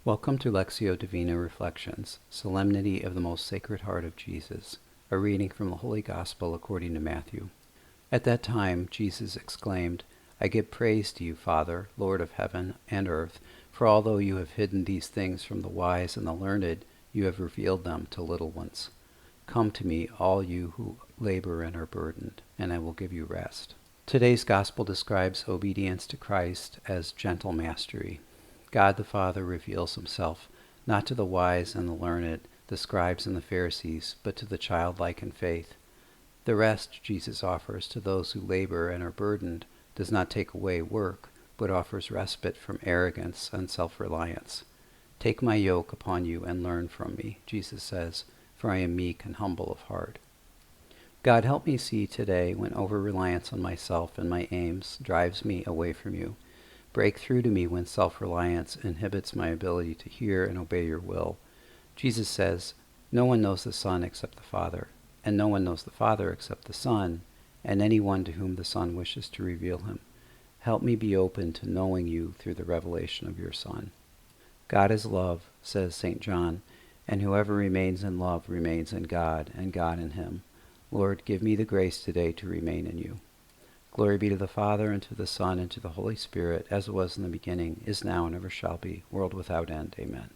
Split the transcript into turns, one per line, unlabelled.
Welcome to Lectio Divina Reflections, Solemnity of the Most Sacred Heart of Jesus, a reading from the Holy Gospel according to Matthew. At that time Jesus exclaimed, I give praise to you, Father, Lord of heaven and earth, for although you have hidden these things from the wise and the learned, you have revealed them to little ones. Come to me, all you who labor and are burdened, and I will give you rest. Today's Gospel describes obedience to Christ as gentle mastery. God the Father reveals himself, not to the wise and the learned, the scribes and the Pharisees, but to the childlike in faith. The rest Jesus offers to those who labor and are burdened does not take away work, but offers respite from arrogance and self-reliance. Take my yoke upon you and learn from me, Jesus says, for I am meek and humble of heart. God, help me see today when over-reliance on myself and my aims drives me away from you. Break through to me when self-reliance inhibits my ability to hear and obey your will. Jesus says, no one knows the Son except the Father, and no one knows the Father except the Son, and anyone to whom the Son wishes to reveal him. Help me be open to knowing you through the revelation of your Son. God is love, says St. John, and whoever remains in love remains in God, and God in him. Lord, give me the grace today to remain in you. Glory be to the Father, and to the Son, and to the Holy Spirit, as it was in the beginning, is now, and ever shall be, world without end. Amen.